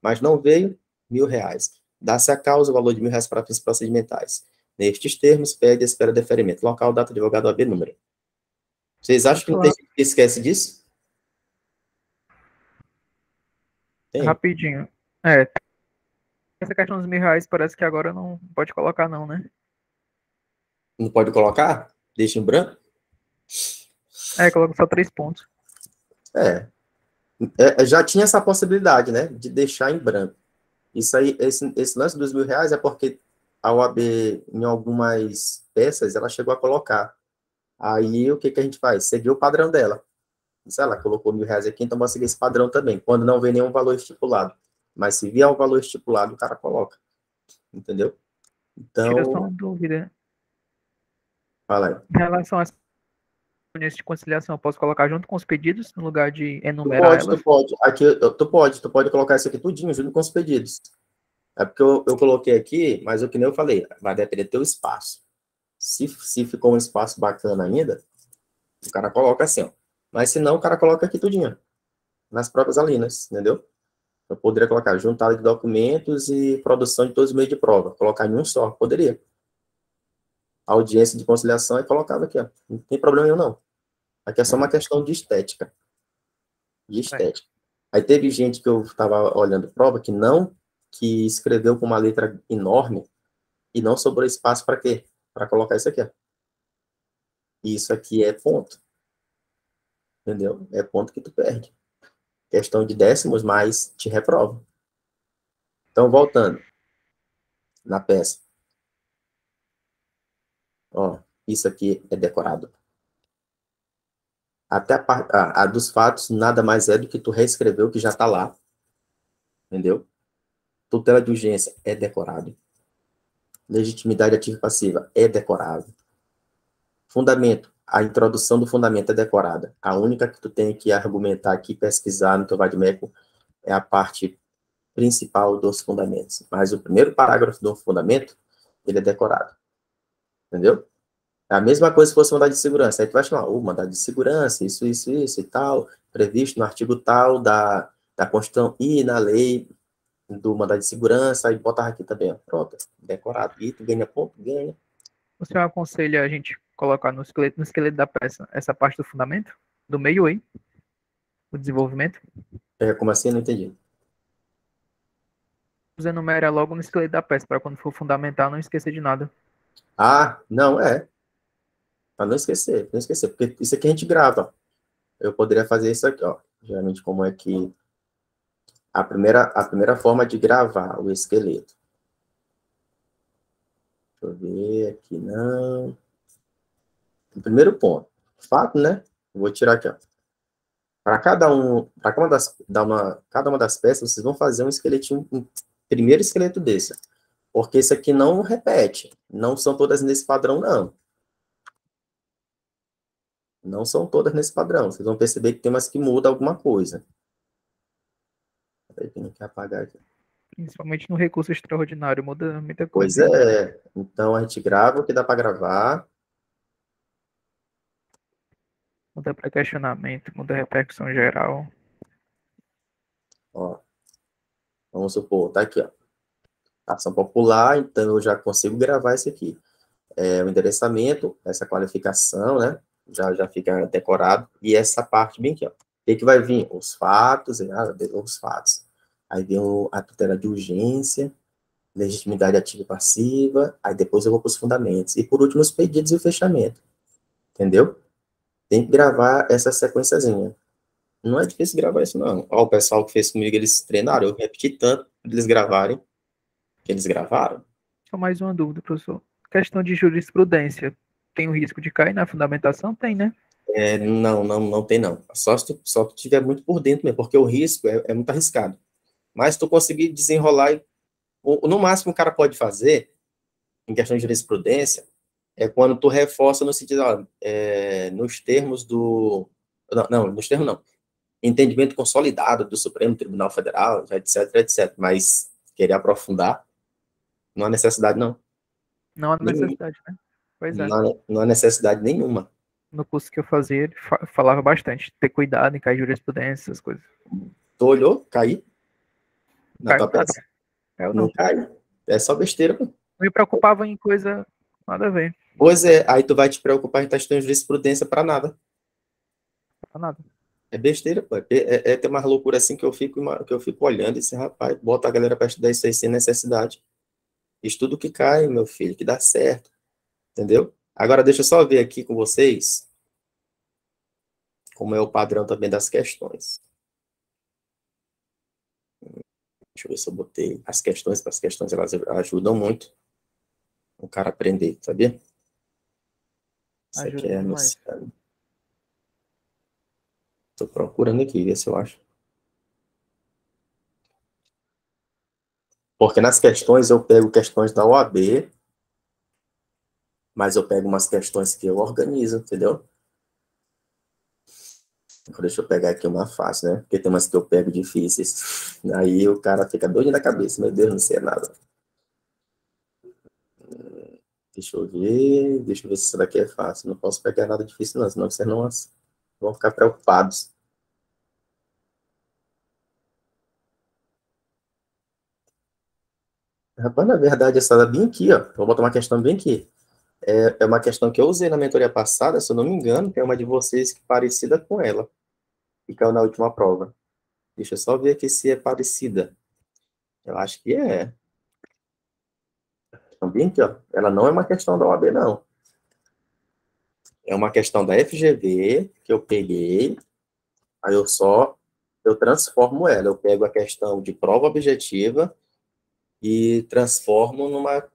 Mas não veio, R$ 1.000. Dá-se a causa o valor de R$ 1.000 para fins procedimentais. Nestes termos, pede a espera de deferimento. Local, data, advogado, OAB, número. Vocês acham que não tem gente que esquece disso? Tem. Rapidinho. Essa questão dos R$ 1.000 parece que agora não pode colocar, não, né? Não pode colocar? Deixa em branco? Coloca só 3 pontos. Já tinha essa possibilidade, né? De deixar em branco. Isso aí, esse lance dos R$ 1.000 é porque a OAB, em algumas peças, ela chegou a colocar. Aí, o que a gente faz? Seguir o padrão dela. Se ela colocou R$ 1.000 aqui, então vamos seguir esse padrão também, quando não vem nenhum valor estipulado. Mas se vier um valor estipulado, o cara coloca. Entendeu? Então... Tira só uma dúvida. Fala aí. Em relação às audiências de conciliação, eu posso colocar junto com os pedidos, no lugar de enumerar elas? Tu pode. Aqui, tu pode colocar isso aqui tudinho junto com os pedidos. É porque eu coloquei aqui, mas o que nem eu falei, vai depender do teu espaço. Se ficou um espaço bacana ainda, o cara coloca assim, ó. Mas se não, o cara coloca aqui tudinho, nas próprias alíneas, entendeu? Eu poderia colocar juntada de documentos e produção de todos os meios de prova. Colocar em um só, poderia. A audiência de conciliação é colocada aqui, ó. Não tem problema nenhum, não. Aqui é só uma questão de estética. De estética. Aí teve gente que eu estava olhando prova que escreveu com uma letra enorme e não sobrou espaço para quê? Para colocar isso aqui, ó. Isso aqui é ponto. Entendeu? É ponto que tu perde. Questão de décimos, mas te reprova. Então, voltando na peça. Ó, isso aqui é decorado. Até a dos fatos nada mais é do que tu reescreveu o que já está lá. Entendeu? Tutela de urgência é decorado. Legitimidade ativa e passiva é decorado. Fundamento. A introdução do fundamento é decorada. A única que tu tem que argumentar aqui, pesquisar no teu vade-mecum é a parte principal dos fundamentos. Mas o primeiro parágrafo do fundamento, ele é decorado. Entendeu? É a mesma coisa se fosse mandado de segurança. Aí tu vai chamar, mandado de segurança, isso e tal, previsto no artigo tal da Constituição e na lei do mandado de segurança, aí botar aqui também, ó, pronto, decorado. E tu ganha ponto, ganha. O senhor aconselha a gente colocar no esqueleto da peça essa parte do fundamento? Do meio aí? O desenvolvimento? Como assim? Eu não entendi. Você enumera logo no esqueleto da peça, para quando for fundamental não esquecer de nada. Não, para não esquecer, porque isso aqui a gente grava. Eu poderia fazer isso aqui, ó. Geralmente, como é que a primeira forma de gravar o esqueleto. Deixa eu ver aqui, não. O primeiro ponto. Fato, né? Eu vou tirar aqui, ó. Para cada uma das peças, vocês vão fazer um esqueletinho, um primeiro esqueleto desse. Porque esse aqui não repete. Não são todas nesse padrão, não. Não são todas nesse padrão. Vocês vão perceber que tem umas que muda alguma coisa. Peraí, que não quer apagar aqui. Principalmente no recurso extraordinário, muda muita Pois coisa. é. Então, a gente grava o que dá para gravar. Muda para questionamento, muda repercussão geral. Ó. Vamos supor, tá aqui, ó. Ação popular, então eu já consigo gravar esse aqui. O endereçamento, essa qualificação, né? já fica decorado. E essa parte bem aqui, ó. O que vai vir? Os fatos, os fatos. Aí vem a tutela de urgência, legitimidade ativa e passiva, aí depois eu vou para os fundamentos. E por último, os pedidos e o fechamento. Entendeu? Tem que gravar essa sequenciazinha. Não é difícil gravar isso, não. Ó, o pessoal que fez comigo, eles treinaram, eu repeti tanto para eles gravarem, que eles gravaram. Só mais uma dúvida, professor. Questão de jurisprudência. Tem o risco de cair na fundamentação? Tem, né? Não tem, não. Só se tu tiver muito por dentro mesmo, porque o risco é muito arriscado. Mas se tu conseguir desenrolar, no máximo o cara pode fazer, em questão de jurisprudência, é quando tu reforça no sentido, ó, nos termos do... Não, nos termos não. Entendimento consolidado do Supremo Tribunal Federal, etc, etc. Mas querer aprofundar, não há necessidade, não. Não há necessidade, né? Pois é. Não há necessidade nenhuma. No curso que eu fazia, ele falava bastante. Ter cuidado em cair jurisprudência, essas coisas. Tu olhou, cair na tua Nada. peça? Eu Não não. cai. É só besteira, pô. Me preocupava em coisa nada a ver. Pois é, aí tu vai te preocupar em estar estudando jurisprudência para nada. Nada. É besteira, pô. Tem uma loucura assim que eu fico olhando e disse, rapaz, bota a galera para estudar isso aí sem necessidade. Estuda o que cai, meu filho, que dá certo. Entendeu? Agora deixa eu só ver aqui com vocês como é o padrão também das questões. Deixa eu ver se eu botei as questões, para as questões elas ajudam muito o cara a aprender, sabia? Isso aqui é anunciado. Estou procurando aqui, ver se eu acho. Porque nas questões eu pego questões da OAB, mas eu pego umas questões que eu organizo, entendeu? Deixa eu pegar aqui uma fácil, né? Porque tem umas que eu pego difíceis. Aí o cara fica doido na cabeça. Meu Deus, não sei nada. Deixa eu ver se isso daqui é fácil. Não posso pegar nada difícil não, senão vocês não vão ficar preocupados. Rapaz, na verdade, essa bem aqui, ó. Vou botar uma questão bem aqui. É uma questão que eu usei na mentoria passada, se eu não me engano, tem uma de vocês que é parecida com ela. Que caiu na última prova. Deixa eu só ver aqui se é parecida. Eu acho que é. Então, bem aqui, ó. Ela não é uma questão da OAB, não. É uma questão da FGV que eu peguei. Aí eu transformo ela. Eu pego a questão de prova objetiva e transformo numa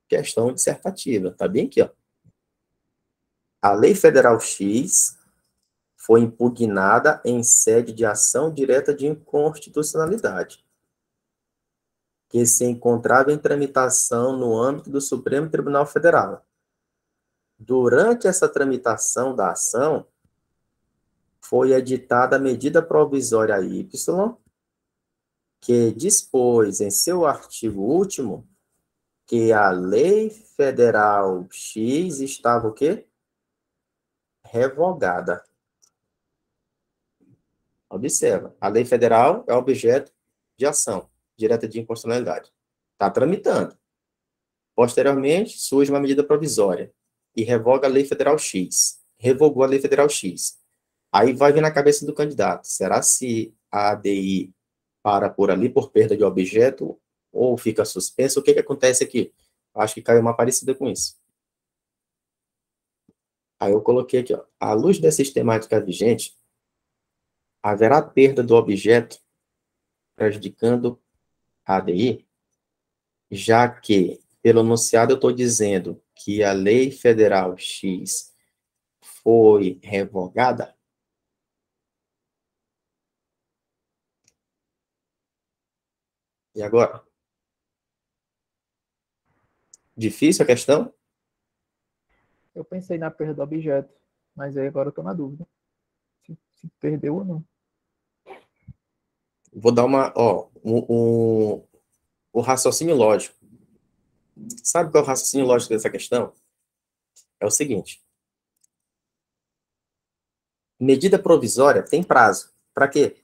questão dissertativa. Tá bem aqui, ó. A Lei Federal X foi impugnada em sede de ação direta de inconstitucionalidade, que se encontrava em tramitação no âmbito do Supremo Tribunal Federal. Durante essa tramitação da ação, foi editada a medida provisória Y, que dispôs em seu artigo último que a Lei Federal X estava o quê? Revogada. Observa, a lei federal é objeto de ação direta de inconstitucionalidade. Está tramitando. Posteriormente, surge uma medida provisória e revoga a lei federal X. Revogou a lei federal X. Aí vai vir na cabeça do candidato. Será se a ADI para por ali por perda de objeto ou fica suspenso? O que acontece aqui? Acho que caiu uma parecida com isso. Aí eu coloquei aqui, ó, à luz da sistemática vigente, haverá perda do objeto prejudicando a ADI, já que, pelo enunciado, eu estou dizendo que a Lei Federal X foi revogada. E agora? Difícil a questão? Eu pensei na perda do objeto, mas aí agora eu tô na dúvida. Se perdeu ou não. Vou dar o raciocínio lógico. Sabe qual é o raciocínio lógico dessa questão? É o seguinte. Medida provisória tem prazo. Para quê?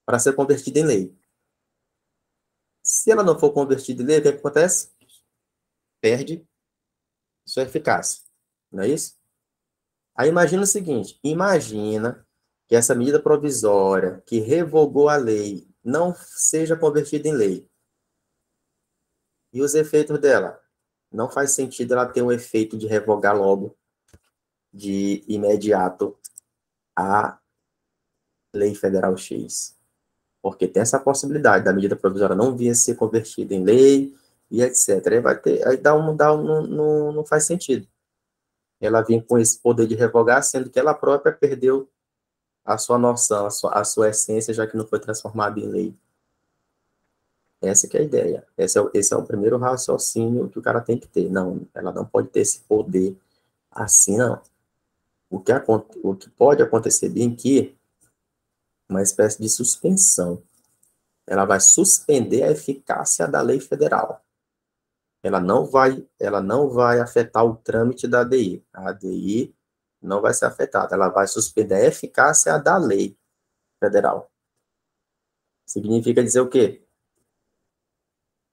Para ser convertida em lei. Se ela não for convertida em lei, o que acontece? Perde sua eficácia. Não é isso? Aí imagina o seguinte, imagina que essa medida provisória que revogou a lei não seja convertida em lei. E os efeitos dela? Não faz sentido ela ter um efeito de revogar logo, de imediato, a lei federal X. Porque tem essa possibilidade da medida provisória não vir a ser convertida em lei e etc. Aí vai ter, aí não faz sentido. Ela vem com esse poder de revogar, sendo que ela própria perdeu a sua noção, a sua essência, já que não foi transformada em lei. Essa que é a ideia. Esse é o primeiro raciocínio que o cara tem que ter. Não, ela não pode ter esse poder assim, não. O que pode acontecer bem aqui, uma espécie de suspensão. Ela vai suspender a eficácia da lei federal. Ela não vai afetar o trâmite da ADI. A ADI não vai ser afetada. Ela vai suspender a eficácia da lei federal. Significa dizer o quê?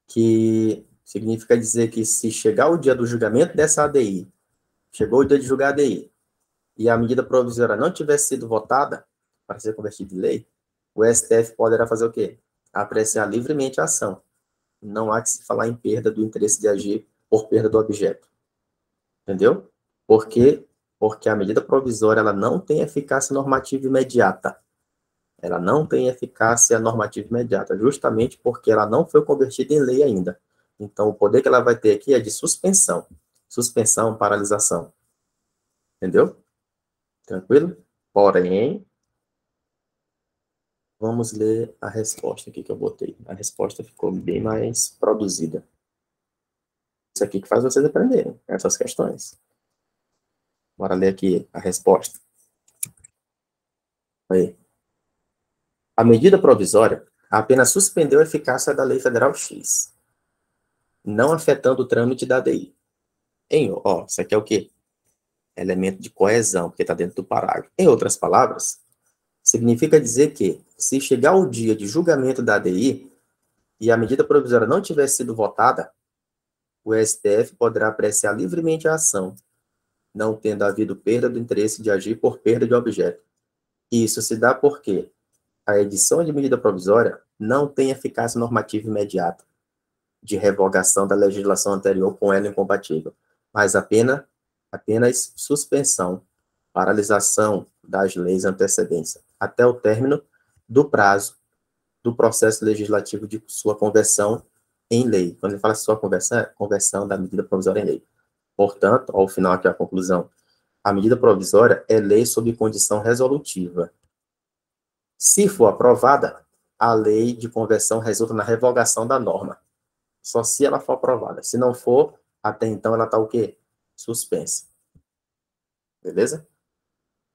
Que significa dizer que se chegar o dia do julgamento dessa ADI, chegou o dia de julgar a ADI, e a medida provisória não tivesse sido votada para ser convertida em lei, o STF poderá fazer o quê? Apreciar livremente a ação. Não há que se falar em perda do interesse de agir por perda do objeto. Entendeu? Por quê? Porque a medida provisória ela não tem eficácia normativa imediata. Ela não tem eficácia normativa imediata, justamente porque ela não foi convertida em lei ainda. Então, o poder que ela vai ter aqui é de suspensão. Suspensão, paralisação. Entendeu? Tranquilo? Porém, vamos ler a resposta aqui que eu botei. A resposta ficou bem mais produzida. Isso aqui que faz vocês aprenderem essas questões. Bora ler aqui a resposta. Aí. A medida provisória apenas suspendeu a eficácia da Lei Federal X, não afetando o trâmite da ADI. Isso aqui é o quê? Elemento de coesão, porque está dentro do parágrafo. Em outras palavras, significa dizer que, se chegar o dia de julgamento da ADI e a medida provisória não tiver sido votada, o STF poderá apreciar livremente a ação, não tendo havido perda do interesse de agir por perda de objeto. Isso se dá porque a edição de medida provisória não tem eficácia normativa imediata de revogação da legislação anterior com ela incompatível, mas apenas suspensão, paralisação das leis antecedentes, até o término do prazo do processo legislativo de sua conversão em lei. Quando ele fala sua conversão, é conversão da medida provisória em lei. Portanto, ao final aqui a conclusão, a medida provisória é lei sob condição resolutiva. Se for aprovada, a lei de conversão resulta na revogação da norma. Só se ela for aprovada. Se não for, até então ela está o quê? Suspensa. Beleza?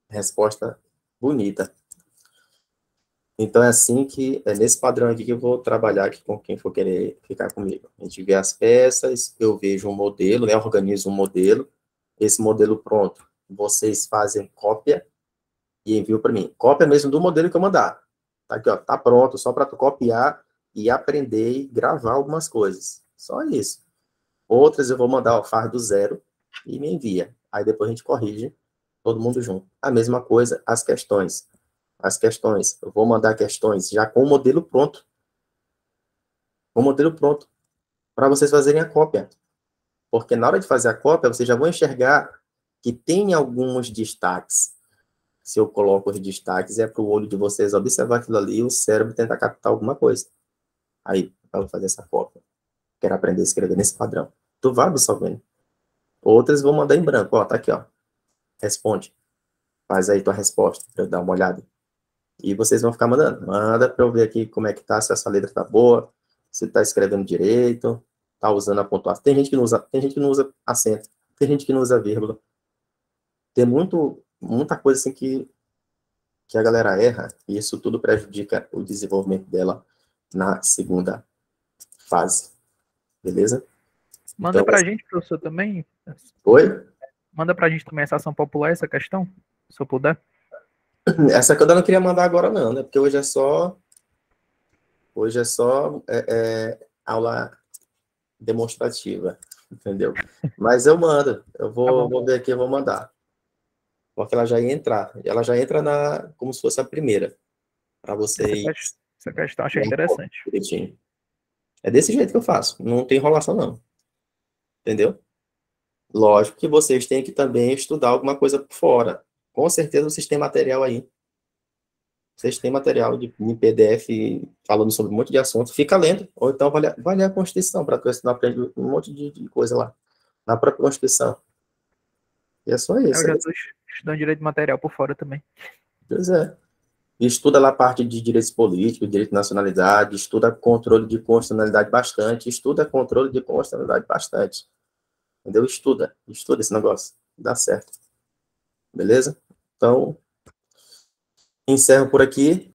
Resposta bonita. Então é assim que, é nesse padrão aqui que eu vou trabalhar aqui com quem for querer ficar comigo. A gente vê as peças, eu vejo um modelo, né, organizo um modelo, esse modelo pronto, vocês fazem cópia e enviam para mim. Cópia mesmo do modelo que eu mandar. Tá aqui, ó, tá pronto, só para tu copiar e aprender e gravar algumas coisas. Só isso. Outras eu vou mandar, ó, faz do zero e me envia. Aí depois a gente corrige todo mundo junto. A mesma coisa, as questões. As questões, eu vou mandar questões já com o modelo pronto. Com o modelo pronto. Para vocês fazerem a cópia. Porque na hora de fazer a cópia, vocês já vão enxergar que tem alguns destaques. Se eu coloco os destaques, é para o olho de vocês observar aquilo ali e o cérebro tentar captar alguma coisa. Aí, eu vou fazer essa cópia. Quero aprender a escrever nesse padrão. Tu vai absorvendo. Outras vou mandar em branco. Ó, tá aqui, ó. Responde. Faz aí tua resposta, para eu dar uma olhada. E vocês vão ficar mandando. Manda para eu ver aqui como é que tá, se essa letra tá boa, se tá escrevendo direito, tá usando a pontuação. Tem gente que não usa acento, tem gente que não usa vírgula. Tem muita coisa assim que a galera erra, e isso tudo prejudica o desenvolvimento dela na segunda fase. Beleza? Manda então, pra gente, professor, também. Oi? Manda pra gente também essa ação popular, essa questão, se eu puder. Essa que eu não queria mandar agora não, né? Porque hoje é só aula demonstrativa, entendeu? Mas eu mando, vou ver aqui, eu vou mandar. porque ela já entra como se fosse a primeira, para vocês. Essa questão achei interessante. Direitinho. É desse jeito que eu faço, não tem enrolação não, entendeu? Lógico que vocês têm que também estudar alguma coisa por fora. Com certeza vocês têm material aí. Vocês têm material em PDF falando sobre um monte de assuntos. Fica lendo, ou então vai ler a Constituição, para você não aprende um monte de coisa lá, na própria Constituição. E é só isso. Eu já estou estudando direito de material por fora também. Pois é. Estuda lá a parte de direitos políticos, direito de nacionalidade, estuda controle de constitucionalidade bastante, estuda controle de constitucionalidade bastante. Entendeu? Estuda esse negócio. Dá certo. Beleza? Então, encerro por aqui.